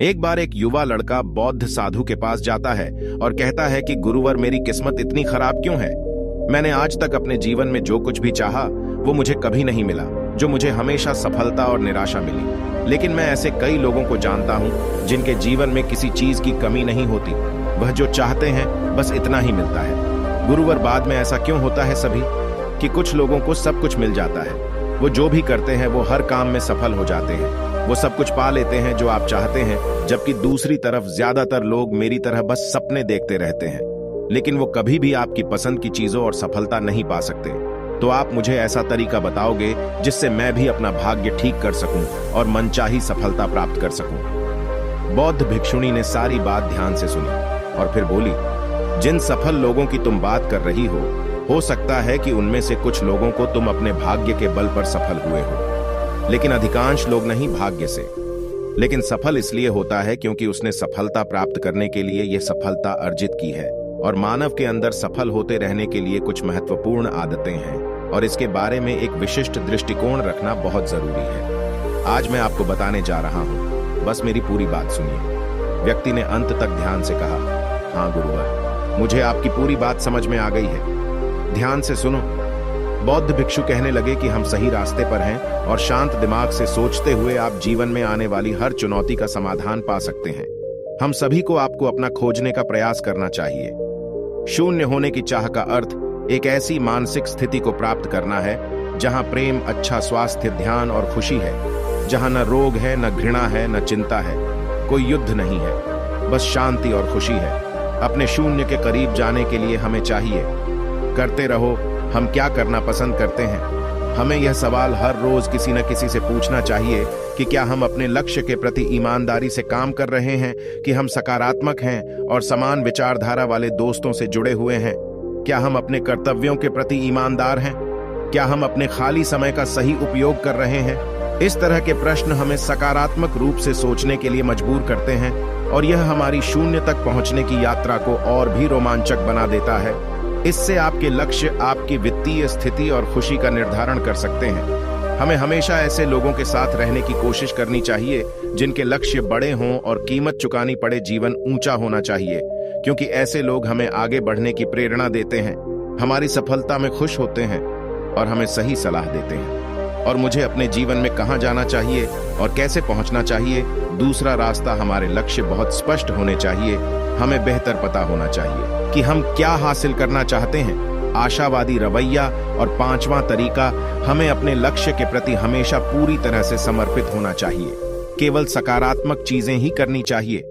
एक बार एक युवा लड़का बौद्ध साधु के पास जाता है और कहता है कि गुरुवर, मेरी किस्मत इतनी खराब क्यों है। मैंने आज तक अपने जीवन में जो कुछ भी चाहा वो मुझे कभी नहीं मिला, जो मुझे हमेशा सफलता और निराशा मिली। लेकिन मैं ऐसे कई लोगों को जानता हूँ जिनके जीवन में किसी चीज की कमी नहीं होती, वह जो चाहते हैं बस इतना ही मिलता है। गुरुवर, बाद में ऐसा क्यों होता है सभी कि कुछ लोगों को सब कुछ मिल जाता है, वो जो भी करते हैं वो हर काम में सफल हो जाते हैं, वो सब कुछ पा लेते हैं जो आप चाहते हैं, जबकि दूसरी तरफ ज्यादातर लोग मेरी तरह बस सपने देखते रहते हैं, लेकिन वो कभी भी आपकी पसंद की चीजों और सफलता नहीं पा सकते। तो आप मुझे ऐसा तरीका बताओगे जिससे मैं भी अपना भाग्य ठीक कर सकूं और मनचाही सफलता प्राप्त कर सकूं। बौद्ध भिक्षुणी ने सारी बात ध्यान से सुनी और फिर बोली, जिन सफल लोगों की तुम बात कर रही हो सकता है कि उनमें से कुछ लोगों को तुम अपने भाग्य के बल पर सफल हुए हो, लेकिन अधिकांश लोग नहीं भाग्य से। लेकिन सफल इसलिए होता है क्योंकि उसने सफलता प्राप्त करने के लिए यह सफलता अर्जित की है। और मानव के अंदर सफल होते रहने के लिए कुछ महत्वपूर्ण आदतें हैं और इसके बारे में एक विशिष्ट दृष्टिकोण रखना बहुत जरूरी है। आज मैं आपको बताने जा रहा हूं, बस मेरी पूरी बात सुनिए। व्यक्ति ने अंत तक ध्यान से कहा, हाँ गुरुवर, मुझे आपकी पूरी बात समझ में आ गई है, ध्यान से सुनो। बौद्ध भिक्षु कहने लगे कि हम सही रास्ते पर हैं और शांत दिमाग से सोचते हुए आप जीवन में आने वाली हर चुनौती का समाधान पा सकते हैं। हम सभी को आपको अपना खोजने का प्रयास करना चाहिए। शून्य होने की चाह का अर्थ एक ऐसी मानसिक स्थिति को प्राप्त करना है जहां प्रेम, अच्छा स्वास्थ्य, ध्यान और खुशी है, जहां न रोग है, न घृणा है, न चिंता है, कोई युद्ध नहीं है, बस शांति और खुशी है। अपने शून्य के करीब जाने के लिए हमें चाहिए, करते रहो, हम क्या करना पसंद करते हैं। हमें यह सवाल हर रोज किसी न किसी से पूछना चाहिए कि क्या हम अपने लक्ष्य के प्रति ईमानदारी से काम कर रहे हैं, कि हम सकारात्मक हैं और समान विचारधारा वाले दोस्तों से जुड़े हुए हैं। क्या हम अपने कर्तव्यों के प्रति ईमानदार हैं, क्या हम अपने खाली समय का सही उपयोग कर रहे हैं। इस तरह के प्रश्न हमें सकारात्मक रूप से सोचने के लिए मजबूर करते हैं और यह हमारी शून्य तक पहुंचने की यात्रा को और भी रोमांचक बना देता है। इससे आपके लक्ष्य आपकी वित्तीय स्थिति और खुशी का निर्धारण कर सकते हैं। हमें हमेशा ऐसे लोगों के साथ रहने की कोशिश करनी चाहिए जिनके लक्ष्य बड़े हों और कीमत चुकानी पड़े जीवन ऊंचा होना चाहिए, क्योंकि ऐसे लोग हमें आगे बढ़ने की प्रेरणा देते हैं, हमारी सफलता में खुश होते हैं और हमें सही सलाह देते हैं। और मुझे अपने जीवन में कहां जाना चाहिए और कैसे पहुंचना चाहिए, दूसरा रास्ता, हमारे लक्ष्य बहुत स्पष्ट होने चाहिए। हमें बेहतर पता होना चाहिए कि हम क्या हासिल करना चाहते हैं, आशावादी रवैया। और पांचवा तरीका, हमें अपने लक्ष्य के प्रति हमेशा पूरी तरह से समर्पित होना चाहिए। केवल सकारात्मक चीजें ही करनी चाहिए,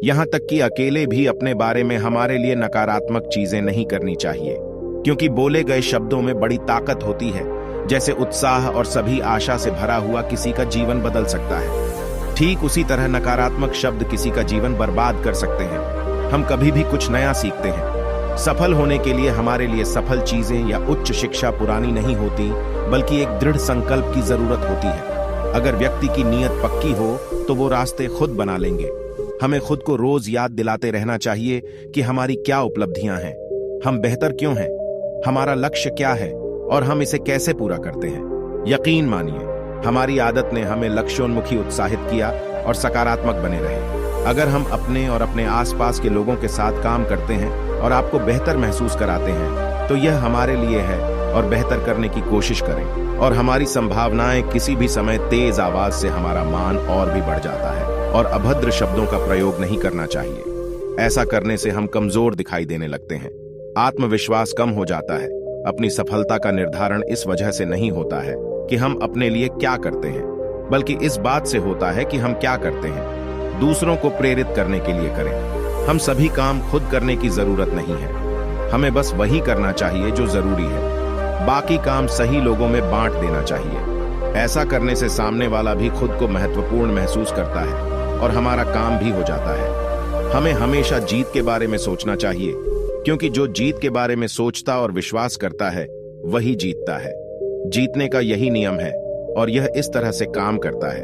यहां तक कि अकेले भी अपने बारे में हमारे लिए नकारात्मक चीजें नहीं करनी चाहिए, क्योंकि बोले गए शब्दों में बड़ी ताकत होती है। जैसे उत्साह और सभी आशा से भरा हुआ किसी का जीवन बदल सकता है, ठीक उसी तरह नकारात्मक शब्द किसी का जीवन बर्बाद कर सकते हैं। हम कभी भी कुछ नया सीखते हैं। सफल होने के लिए हमारे लिए सफल चीजें या उच्च शिक्षा पुरानी नहीं होती, बल्कि एक दृढ़ संकल्प की जरूरत होती है। अगर व्यक्ति की नीयत पक्की हो तो वो रास्ते खुद बना लेंगे। हमें खुद को रोज याद दिलाते रहना चाहिए कि हमारी क्या उपलब्धियां हैं, हम बेहतर क्यों हैं, हमारा लक्ष्य क्या है और हम इसे कैसे पूरा करते हैं। यकीन मानिए, हमारी आदत ने हमें लक्ष्योन्मुखी उत्साहित किया और सकारात्मक बने रहे। अगर हम अपने और अपने आसपास के लोगों के साथ काम करते हैं और आपको बेहतर महसूस कराते हैं, तो यह हमारे लिए है और बेहतर करने की कोशिश करें और हमारी संभावनाएं किसी भी समय तेज आवाज से हमारा मान और भी बढ़ जाता है। और अभद्र शब्दों का प्रयोग नहीं करना चाहिए, ऐसा करने से हम कमजोर दिखाई देने लगते हैं, आत्मविश्वास कम हो जाता है। अपनी सफलता का निर्धारण इस वजह से नहीं होता है कि हम अपने लिए क्या करते हैं, बल्कि इस बात से होता है कि हम क्या करते हैं दूसरों को प्रेरित करने के लिए करें। हम सभी काम खुद करने की जरूरत नहीं है, हमें बस वही करना चाहिए जो जरूरी है, बाकी काम सही लोगों में बांट देना चाहिए। ऐसा करने से सामने वाला भी खुद को महत्वपूर्ण महसूस करता है और हमारा काम भी हो जाता है। हमें हमेशा जीत के बारे में सोचना चाहिए, क्योंकि जो जीत के बारे में सोचता और विश्वास करता है वही जीतता है। जीतने का यही नियम है और यह इस तरह से काम करता है।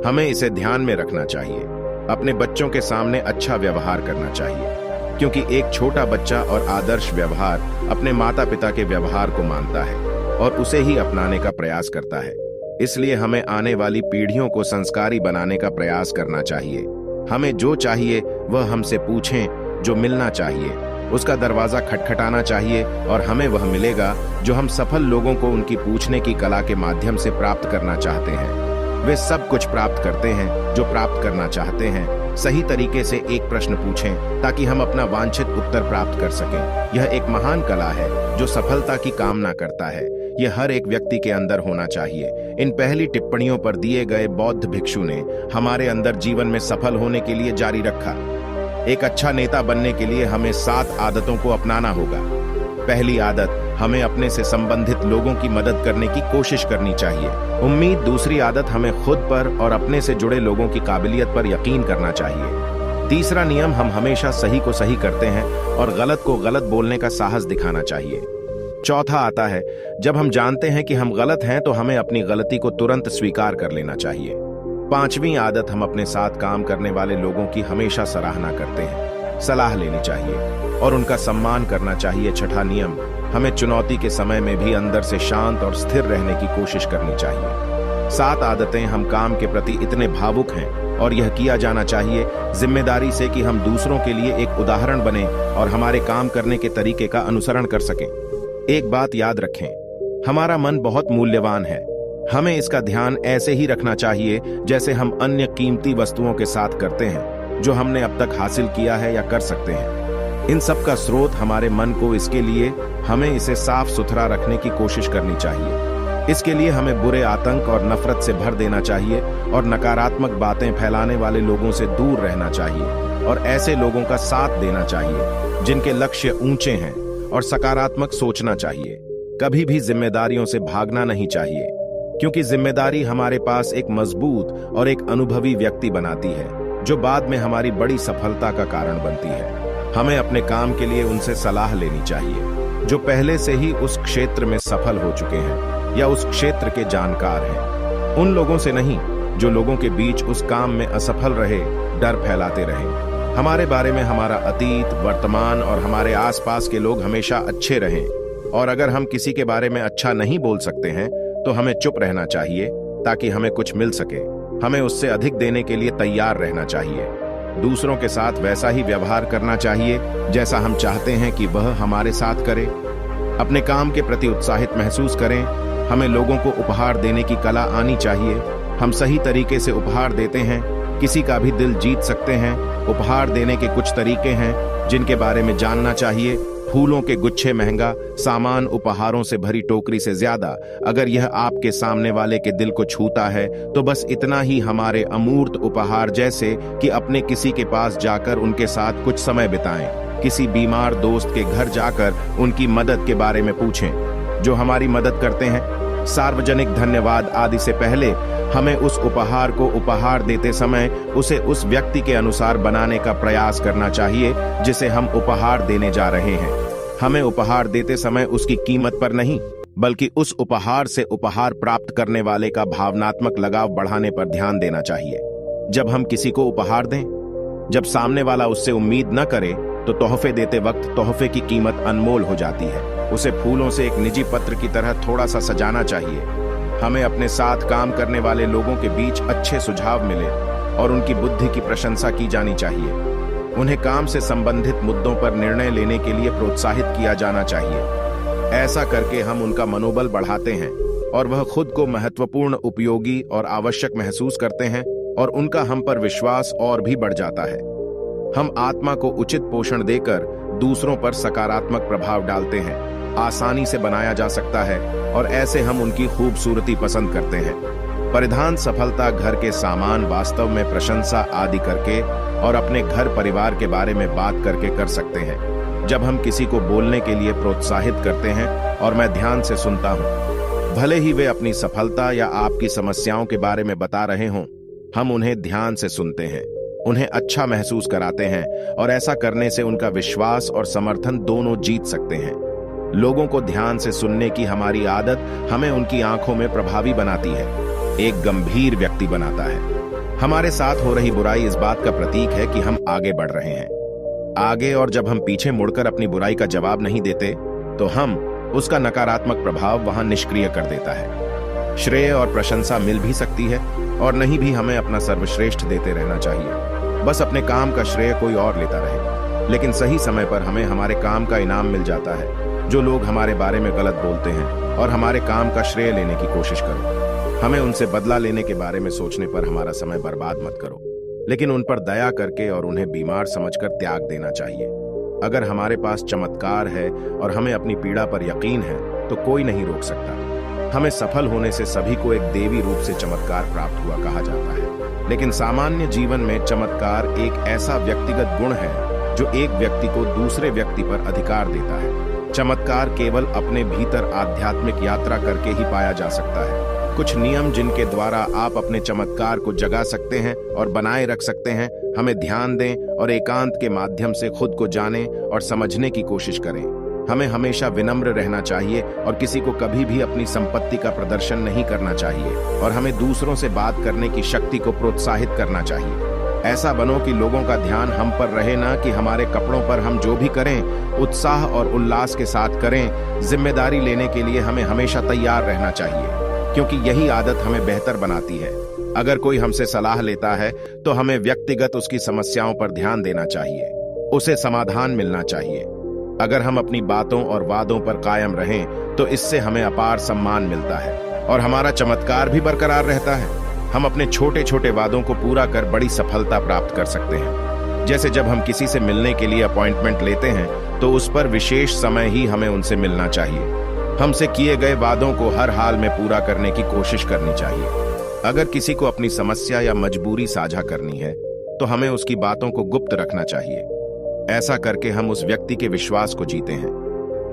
हमें इसे ध्यान में रखना चाहिए। अपने बच्चों के सामने अच्छा व्यवहार करना चाहिए, क्योंकि एक छोटा बच्चा और आदर्श व्यवहार अपने माता पिता के व्यवहार को मानता है और उसे ही अपनाने का प्रयास करता है। इसलिए हमें आने वाली पीढ़ियों को संस्कारी बनाने का प्रयास करना चाहिए। हमें जो चाहिए वह हमसे पूछें, जो मिलना चाहिए उसका दरवाजा खटखटाना चाहिए और हमें वह मिलेगा जो हम सफल लोगों को उनकी पूछने की कला के माध्यम से प्राप्त करना चाहते हैं। वे सब कुछ प्राप्त करते हैं जो प्राप्त करना चाहते हैं। सही तरीके से एक प्रश्न पूछें ताकि हम अपना वांछित उत्तर प्राप्त कर सकें। यह एक महान कला है जो सफलता की कामना करता है। यह हर एक व्यक्ति के अंदर होना चाहिए। इन पहली टिप्पणियों पर दिए गए बौद्ध भिक्षु ने हमारे अंदर जीवन में सफल होने के लिए जारी रखा। एक अच्छा नेता बनने के लिए हमें 7 आदतों को अपनाना होगा। पहली आदत, हमें अपने से संबंधित लोगों की मदद करने की कोशिश करनी चाहिए। उम्मीद। दूसरी आदत, हमें खुद पर और अपने से जुड़े लोगों की काबिलियत पर यकीन करना चाहिए। तीसरा नियम, हम हमेशा सही को सही करते हैं और गलत को गलत बोलने का साहस दिखाना चाहिए। चौथा आता है, जब हम जानते हैं कि हम गलत हैं तो हमें अपनी गलती को तुरंत स्वीकार कर लेना चाहिए। पांचवी आदत, हम अपने साथ काम करने वाले लोगों की हमेशा सराहना करते हैं, सलाह लेनी चाहिए और उनका सम्मान करना चाहिए। छठा नियम, हमें चुनौती के समय में भी अंदर से शांत और स्थिर रहने की कोशिश करनी चाहिए। 7 आदतें, हम काम के प्रति इतने भावुक हैं और यह किया जाना चाहिए जिम्मेदारी से कि हम दूसरों के लिए एक उदाहरण बने और हमारे काम करने के तरीके का अनुसरण कर सकें। एक बात याद रखें, हमारा मन बहुत मूल्यवान है। हमें इसका ध्यान ऐसे ही रखना चाहिए जैसे हम अन्य कीमती वस्तुओं के साथ करते हैं जो हमने अब तक हासिल किया है या कर सकते हैं। इन सब का स्रोत हमारे मन को, इसके लिए हमें इसे साफ सुथरा रखने की कोशिश करनी चाहिए। इसके लिए हमें बुरे आतंक और नफरत से भर देना चाहिए और नकारात्मक बातें फैलाने वाले लोगों से दूर रहना चाहिए और ऐसे लोगों का साथ देना चाहिए जिनके लक्ष्य ऊंचे हैं और सकारात्मक सोचना चाहिए। कभी भी जिम्मेदारियों से भागना नहीं चाहिए क्योंकि जिम्मेदारी हमारे पास एक मजबूत और एक अनुभवी व्यक्ति बनाती है जो बाद में हमारी बड़ी सफलता का कारण बनती है। हमें अपने काम के लिए उनसे सलाह लेनी चाहिए जो पहले से ही उस क्षेत्र में सफल हो चुके हैं या उस क्षेत्र के जानकार हैं। उन लोगों से नहीं जो लोगों के बीच उस काम में असफल रहे, डर फैलाते रहे। हमारे बारे में हमारा अतीत, वर्तमान और हमारे आसपास के लोग हमेशा अच्छे रहें और अगर हम किसी के बारे में अच्छा नहीं बोल सकते हैं तो हमें चुप रहना चाहिए ताकि हमें कुछ मिल सके। हमें उससे अधिक देने के लिए तैयार रहना चाहिए। दूसरों के साथ वैसा ही व्यवहार करना चाहिए जैसा हम चाहते हैं कि वह हमारे साथ करे। अपने काम के प्रति उत्साहित महसूस करें। हमें लोगों को उपहार देने की कला आनी चाहिए। हम सही तरीके से उपहार देते हैं, किसी का भी दिल जीत सकते हैं। उपहार देने के कुछ तरीके हैं जिनके बारे में जानना चाहिए। फूलों के गुच्छे महंगा, सामान उपहारों से भरी टोकरी से ज्यादा। अगर यह आपके सामने वाले के दिल को छूता है तो बस इतना ही हमारे अमूर्त उपहार, जैसे कि अपने किसी के पास जाकर उनके साथ कुछ समय बिताएं, किसी बीमार दोस्त के घर जाकर उनकी मदद के बारे में पूछें जो हमारी मदद करते हैं। सार्वजनिक धन्यवाद आदि से पहले हमें उस उपहार को उपहार देते समय उसे उस व्यक्ति के अनुसार बनाने का प्रयास करना चाहिए जिसे हम उपहार देने जा रहे हैं। हमें उपहार देते समय उसकी कीमत पर नहीं बल्कि उस उपहार से उपहार प्राप्त करने वाले का भावनात्मक लगाव बढ़ाने पर ध्यान देना चाहिए। जब हम किसी को उपहार दें, जब सामने वाला उससे उम्मीद न करे तो तोहफे देते वक्त तोहफे की कीमत अनमोल हो जाती है। उसे फूलों से एक निजी पत्र की तरह थोड़ा सा सजाना चाहिए। हमें अपने साथ काम करने वाले लोगों के बीच अच्छे सुझाव मिले और उनकी बुद्धि की प्रशंसा की जानी चाहिए। उन्हें काम से संबंधित मुद्दों पर निर्णय लेने के लिए प्रोत्साहित किया जाना चाहिए। ऐसा करके हम उनका मनोबल बढ़ाते हैं और वह खुद को महत्वपूर्ण, उपयोगी और आवश्यक महसूस करते हैं और उनका हम पर विश्वास और भी बढ़ जाता है। हम आत्मा को उचित पोषण देकर दूसरों पर सकारात्मक प्रभाव डालते हैं। आसानी से बनाया जा सकता है और ऐसे हम उनकी खूबसूरती पसंद करते हैं। परिधान सफलता, घर के सामान, वास्तव में प्रशंसा आदि करके और अपने घर परिवार के बारे में बात करके कर सकते हैं। जब हम किसी को बोलने के लिए प्रोत्साहित करते हैं और मैं ध्यान से सुनता हूं, भले ही वे अपनी सफलता या आपकी समस्याओं के बारे में बता रहे हों, हम उन्हें ध्यान से सुनते हैं, उन्हें अच्छा महसूस कराते हैं और ऐसा करने से उनका विश्वास और समर्थन दोनों जीत सकते हैं। लोगों को ध्यान से सुनने की हमारी आदत हमें उनकी आंखों में प्रभावी बनाती है, एक गंभीर व्यक्ति बनाता है। हमारे साथ हो रही बुराई इस बात का प्रतीक है कि हम आगे बढ़ रहे हैं आगे, और जब हम पीछे मुड़कर अपनी बुराई का जवाब नहीं देते तो हम उसका नकारात्मक प्रभाव वहां निष्क्रिय कर देता है। श्रेय और प्रशंसा मिल भी सकती है और नहीं भी, हमें अपना सर्वश्रेष्ठ देते रहना चाहिए। बस अपने काम का श्रेय कोई और लेता रहे। लेकिन सही समय पर हमें हमारे काम का इनाम मिल जाता है। जो लोग हमारे बारे में गलत बोलते हैं और हमारे काम का श्रेय लेने की कोशिश करो, हमें उनसे बदला लेने के बारे में सोचने पर हमारा समय बर्बाद मत करो, लेकिन उन पर दया करके और उन्हें बीमार समझकर त्याग देना चाहिए। अगर हमारे पास चमत्कार है और हमें अपनी पीड़ा पर यकीन है तो कोई नहीं रोक सकता। हमें सफल होने से सभी को एक देवी रूप से चमत्कार प्राप्त हुआ कहा जाता है, लेकिन सामान्य जीवन में चमत्कार एक ऐसा व्यक्तिगत गुण है जो एक व्यक्ति को दूसरे व्यक्ति पर अधिकार देता है। चमत्कार केवल अपने भीतर आध्यात्मिक यात्रा करके ही पाया जा सकता है। कुछ नियम जिनके द्वारा आप अपने चमत्कार को जगा सकते हैं और बनाए रख सकते हैं। हमें ध्यान दें और एकांत के माध्यम से खुद को जानें और समझने की कोशिश करें। हमें हमेशा विनम्र रहना चाहिए और किसी को कभी भी अपनी संपत्ति का प्रदर्शन नहीं करना चाहिए, और हमें दूसरों से बात करने की शक्ति को प्रोत्साहित करना चाहिए। ऐसा बनो कि लोगों का ध्यान हम पर रहे, ना कि हमारे कपड़ों पर। हम जो भी करें उत्साह और उल्लास के साथ करें। जिम्मेदारी लेने के लिए हमें हमेशा तैयार रहना चाहिए, क्योंकि यही आदत हमें बेहतर बनाती है। अगर कोई हमसे सलाह लेता है तो हमें व्यक्तिगत उसकी समस्याओं पर ध्यान देना चाहिए, उसे समाधान मिलना चाहिए। अगर हम अपनी बातों और वादों पर कायम रहें तो इससे हमें अपार सम्मान मिलता है और हमारा चमत्कार भी बरकरार रहता है। हम अपने छोटे छोटे वादों को पूरा कर बड़ी सफलता प्राप्त कर सकते हैं। जैसे जब हम किसी से मिलने के लिए अपॉइंटमेंट लेते हैं तो उस पर विशेष समय ही हमें उनसे मिलना चाहिए। हमसे किए गए वादों को हर हाल में पूरा करने की कोशिश करनी चाहिए। अगर किसी को अपनी समस्या या मजबूरी साझा करनी है तो हमें उसकी बातों को गुप्त रखना चाहिए। ऐसा करके हम उस व्यक्ति के विश्वास को जीते हैं।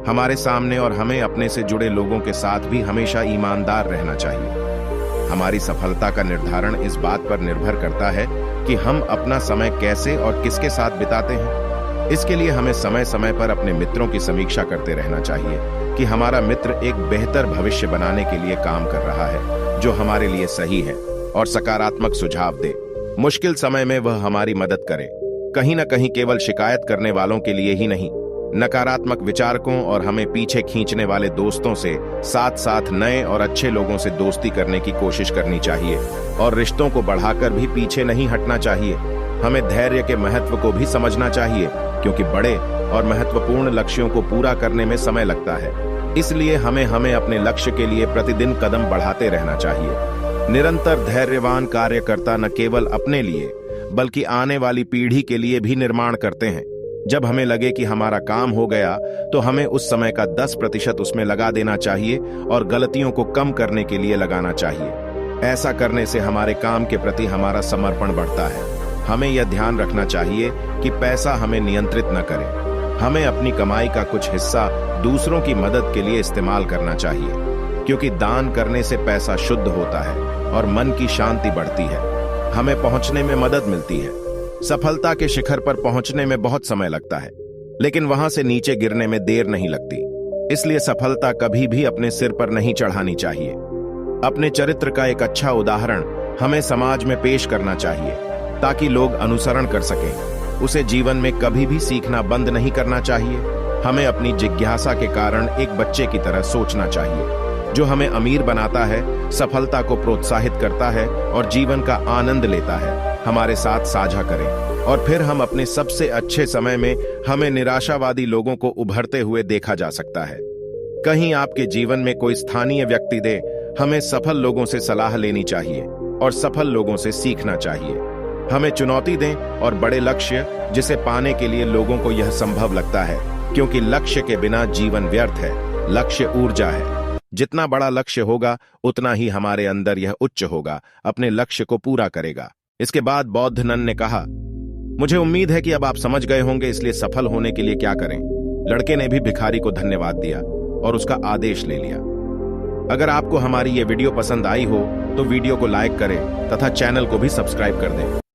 हमारे सामने और हमें अपने से जुड़े लोगों के साथ भी हमेशा ईमानदार रहना चाहिए। हमारी सफलता का निर्धारण इस बात पर निर्भर करता है कि हम अपना समय कैसे और किसके साथ बिताते हैं। इसके लिए हमें समय समय पर अपने मित्रों की समीक्षा करते रहना चाहिए कि हमारा मित्र एक बेहतर भविष्य बनाने के लिए काम कर रहा है, जो हमारे लिए सही है, और सकारात्मक सुझाव दे। मुश्किल समय में वह हमारी मदद करे, कहीं न कहीं केवल शिकायत करने वालों के लिए ही नहीं। नकारात्मक विचारकों और हमें पीछे खींचने वाले दोस्तों से साथ साथ नए और अच्छे लोगों से दोस्ती करने की कोशिश करनी चाहिए, और रिश्तों को बढ़ाकर भी पीछे नहीं हटना चाहिए। हमें धैर्य के महत्व को भी समझना चाहिए, क्योंकि बड़े और महत्वपूर्ण लक्ष्यों को पूरा करने में समय लगता है। इसलिए हमें अपने लक्ष्य के लिए प्रतिदिन कदम बढ़ाते रहना चाहिए। निरंतर धैर्यवान कार्यकर्ता न केवल अपने लिए बल्कि आने वाली पीढ़ी के लिए भी निर्माण करते हैं। जब हमें लगे कि हमारा काम हो गया तो हमें उस समय का 10% उसमें लगा देना चाहिए और गलतियों को कम करने के लिए लगाना चाहिए। ऐसा करने से हमारे काम के प्रति हमारा समर्पण बढ़ता है। हमें यह ध्यान रखना चाहिए कि पैसा हमें नियंत्रित न करे। हमें अपनी कमाई का कुछ हिस्सा दूसरों की मदद के लिए इस्तेमाल करना चाहिए, क्योंकि दान करने से पैसा शुद्ध होता है और मन की शांति बढ़ती है। हमें पहुंचने में मदद मिलती है। सफलता के शिखर पर पहुंचने में बहुत समय लगता है, लेकिन वहां से नीचे गिरने में देर नहीं लगती। इसलिए सफलता कभी भी अपने सिर पर नहीं चढ़ानी चाहिए। अपने चरित्र का एक अच्छा उदाहरण हमें समाज में पेश करना चाहिए, ताकि लोग अनुसरण कर सकें। उसे जीवन में कभी भी सीखना बंद नहीं करना चाहिए। हमें अपनी जिज्ञासा के कारण एक बच्चे की तरह सोचना चाहिए, जो हमें अमीर बनाता है, सफलता को प्रोत्साहित करता है और जीवन का आनंद लेता है। हमारे साथ साझा करें, और फिर हम अपने सबसे अच्छे समय में हमें निराशावादी लोगों को उभरते हुए देखा जा सकता है। कहीं आपके जीवन में कोई स्थानीय व्यक्ति दे, हमें सफल लोगों से सलाह लेनी चाहिए और सफल लोगों से सीखना चाहिए। हमें चुनौती दें और बड़े लक्ष्य, जिसे पाने के लिए लोगों को यह संभव लगता है, क्योंकि लक्ष्य के बिना जीवन व्यर्थ है। लक्ष्य ऊर्जा है। जितना बड़ा लक्ष्य होगा उतना ही हमारे अंदर यह उच्च होगा, अपने लक्ष्य को पूरा करेगा। इसके बाद बौद्ध नन ने कहा, मुझे उम्मीद है कि अब आप समझ गए होंगे, इसलिए सफल होने के लिए क्या करें। लड़के ने भी भिखारी को धन्यवाद दिया और उसका आदेश ले लिया। अगर आपको हमारी ये वीडियो पसंद आई हो तो वीडियो को लाइक करें तथा चैनल को भी सब्सक्राइब कर दें।